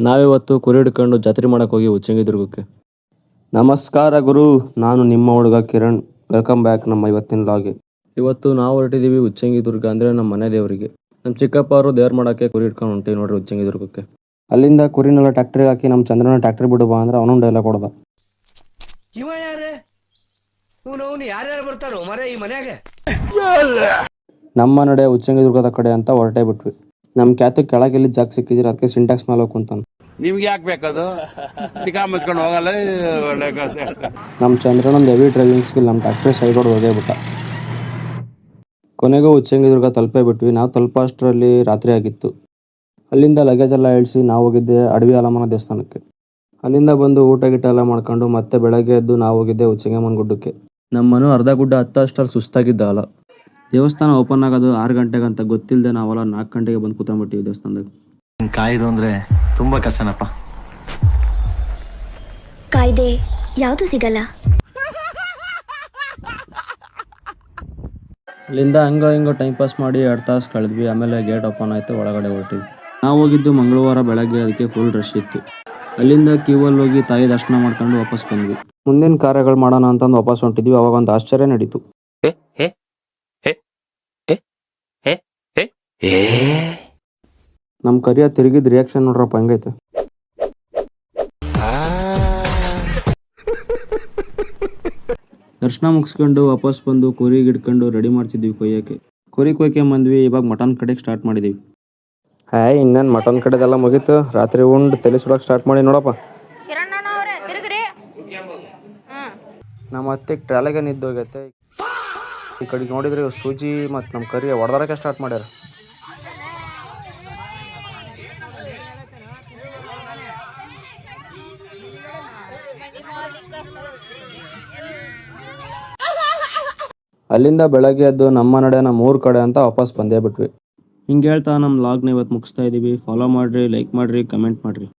ನಾವಿವತ್ತು ಕುರಿ ಹಿಡ್ಕೊಂಡು ಜಾತ್ರೆ ಮಾಡಕ್ಕೆ ಹೋಗಿ ಉಚ್ಚಂಗಿದುರ್ಗಕ್ಕೆ. ನಮಸ್ಕಾರ ಗುರು, ನಾನು ನಿಮ್ಮ ಹುಡುಗ ಕಿರಣ್. ವೆಲ್ಕಮ್ ಬ್ಯಾಕ್ ನಮ್ಮ ಇವತ್ತಿನ ಲಾಗ್ಗೆ. ಇವತ್ತು ನಾವು ಹೊರಟಿದ್ದೀವಿ ಉಚ್ಚಂಗಿದುರ್ಗ ಅಂದರೆ ನಮ್ಮ ಮನೆ ದೇವರಿಗೆ. ನಮ್ಮ ಚಿಕ್ಕಪ್ಪ ಅವರು ದೇವ್ರು ಮಾಡೋಕ್ಕೆ ಕುರಿ ಹಿಡ್ಕೊಂಡು ಹೊಂಟೀವಿ ನೋಡ್ರಿ ಉಚ್ಚಂಗಿದುರ್ಗಕ್ಕೆ. ಅಲ್ಲಿಂದ ಕುರಿನೆಲ್ಲ ಟ್ಯಾಕ್ಟ್ರಿಗೆ ಹಾಕಿ ನಮ್ಮ ಚಂದ್ರನ ಟ್ಯಾಕ್ಟ್ರಿ ಬಿಡು ಬಾ ಅಂದ್ರೆ ಅವನು ಡೈಲಾಗ್ ಕೊಡ್ದ. ಇವ ಯಾರೇ ಇವನು ಯಾರ್ಯಾರು ಬರ್ತಾರೋ ಮರೆ ಈ ಮನ್ಯಾಗ. ನಮ್ಮ ನಡೆ ಉಚ್ಚಂಗಿದುರ್ಗದ ಕಡೆ ಅಂತ ಹೊರಟೇ ಬಿಟ್ವಿ. ನಮ್ಮ ಕ್ಯಾತು ಕೆಳಗೆಲ್ಲಿ ಜಾಗ ಸಿಕ್ಕಿದ್ರೆ ಅದಕ್ಕೆ ಸಿಂಟ್ಯಾಕ್ಸ್ ಮೇಲೆ ಹೋಗ್ಕೊಂತಾನೆ. ನಿಮ್ಗೆ ಯಾಕೆ ಬೇಕದು ತಿಕಾ ಮುಚ್ಕೊಂಡು ಹೋಗಲ್ಲ ಒಳ್ಳೆ ಕಥೆ. ನಮ್ಮ ಚಂದ್ರನೊಂದು ಹೆವಿ ಡ್ರೈವಿಂಗ್ ಸ್ಕಿಲ್ ನಮ್ಮ ಟ್ಯಾಕ್ಟ್ರಿ ಸೈಡ್ ಹೊಡೆದು ಹೋಗೇಬಿಟ್ಟ. ಕೊನೆಗೂ ಉಚ್ಚಂಗಿದುರ್ಗ ತಲುಪೇ ಬಿಟ್ವಿ. ನಾವು ತಲುಪೋ ಅಷ್ಟರಲ್ಲಿ ರಾತ್ರಿ ಆಗಿತ್ತು. ಅಲ್ಲಿಂದ ಲಗೇಜ್ ಎಲ್ಲ ಇಳಿಸಿ ನಾವು ಹೋಗಿದ್ದೆ ಅಡವಿ ಆಲಮ್ಮನ ದೇವಸ್ಥಾನಕ್ಕೆ. ಅಲ್ಲಿಂದ ಬಂದು ಊಟ ಗಿಟ ಎಲ್ಲ ಮಾಡ್ಕೊಂಡು ಮತ್ತೆ ಬೆಳಗ್ಗೆ ಎದ್ದು ನಾವು ಹೋಗಿದ್ದೆ ಉಚ್ಚಂಗಮ್ಮನ ಗುಡ್ಡಕ್ಕೆ. ನಮ್ಮನು ಅರ್ಧ ಗುಡ್ಡ ಹತ್ತ ಅಷ್ಟರಲ್ಲಿ ಸುಸ್ತಾಗಿದ್ದ ಅಲ್ಲ. ದೇವಸ್ಥಾನ ಓಪನ್ ಆಗೋದು 6 ಗಂಟೆಗೆ ಅಂತ ಗೊತ್ತಿಲ್ಲದೆ ನಾವೆಲ್ಲ 4 ಗಂಟೆಗೆ ಬಂದು ಕೂತ್ಕೊಂಡ್ಬಿಟ್ಟಿವಿ ದೇವಸ್ಥಾನದಾಗ. ಕಾಯ್ದು ಅಂದ್ರೆ ತುಂಬಾ ಕಷ್ಟನಪ್ಪ. ಕಾಯ್ದೆ ಯಾವುದು ಸಿಗಲ್ಲ. ಅಲ್ಲಿಂದ ಹಂಗೋ ಟೈಮ್ ಪಾಸ್ ಮಾಡಿ 2 ತಾಸು ಕಳೆದ್ವಿ. ಆಮೇಲೆ ಗೇಟ್ ಓಪನ್ ಆಯಿತು, ಒಳಗಡೆ ಹೊರಟಿವಿ. ನಾವು ಹೋಗಿದ್ದು ಮಂಗಳವಾರ ಬೆಳಗ್ಗೆ, ಅದಕ್ಕೆ ಫುಲ್ ರಶ್ ಇತ್ತು. ಅಲ್ಲಿಂದ ಕ್ಯೂವಲ್ಲಿ ಹೋಗಿ ತಾಯಿ ದರ್ಶನ ಮಾಡ್ಕೊಂಡು ವಾಪಸ್ ಬಂದ್ವಿ. ಮುಂದಿನ ಕಾರ್ಯಗಳು ಮಾಡೋಣ ಅಂತಂದು ವಾಪಸ್ ಹೊಂಟಿದ್ವಿ. ಅವಾಗ ಒಂದು ಆಶ್ಚರ್ಯ ನಡೀತು. ನಮ್ಮ ಕರಿಯ ತಿರುಗಿದ ರಿಯಾಕ್ಷನ್ ನೋಡ್ರಪ್ಪ ಹಂಗೈತೆ. ದರ್ಶನ ಮುಗಿಸ್ಕೊಂಡು ವಾಪಸ್ ಬಂದು ಕುರಿ ಹಿಡ್ಕೊಂಡು ರೆಡಿ ಮಾಡ್ತಿದ್ವಿ ಕೊಯ್ಯಕ್ಕೆ. ಕುರಿ ಕೊಯ್ಕೆ ಬಂದ್ವಿ. ಇವಾಗ ಮಟನ್ ಕಡೆಗೆ ಸ್ಟಾರ್ಟ್ ಮಾಡಿದೀವಿ. ಇನ್ನೇನು ಮಟನ್ ಕಡೆದೆಲ್ಲ ಮುಗೀತು. ರಾತ್ರಿ ಉಂಡು ತಲೆ ಸುಡಕ್ಕೆ ಸ್ಟಾರ್ಟ್ ಮಾಡಿ ನೋಡಪ್ಪ. ನಮ್ಮ ಅತ್ತೆಗೆ ಟ್ರಾಲೆಗೆ ನಿದ್ದೋಗೈತೆ. ಈ ಕಡೆಗೆ ನೋಡಿದ್ರೆ ಸೂಜಿ ಮತ್ತು ನಮ್ಮ ಕರಿಯ ಹೊಡೆದಾರಕ್ಕೆ ಸ್ಟಾರ್ಟ್ ಮಾಡ್ಯಾರ. ಅಲ್ಲಿಂದ ಬೆಳಗ್ಗೆ ಎದ್ದು ನಮ್ಮ ನಡೆ ನಮ್ಮ ಊರ ಕಡೆ ಅಂತ ವಾಪಸ್ ಬಂದೇ ಬಿಟ್ವಿ. ಹಿಂಗೆ ಹೇಳ್ತಾ ನಮ್ಮ ಲಾಗ್ನ ಇವತ್ತು ಮುಗಿಸ್ತಾ ಇದ್ದೀವಿ. ಫಾಲೋ ಮಾಡಿರಿ, ಲೈಕ್ ಮಾಡಿರಿ, ಕಮೆಂಟ್ ಮಾಡಿರಿ.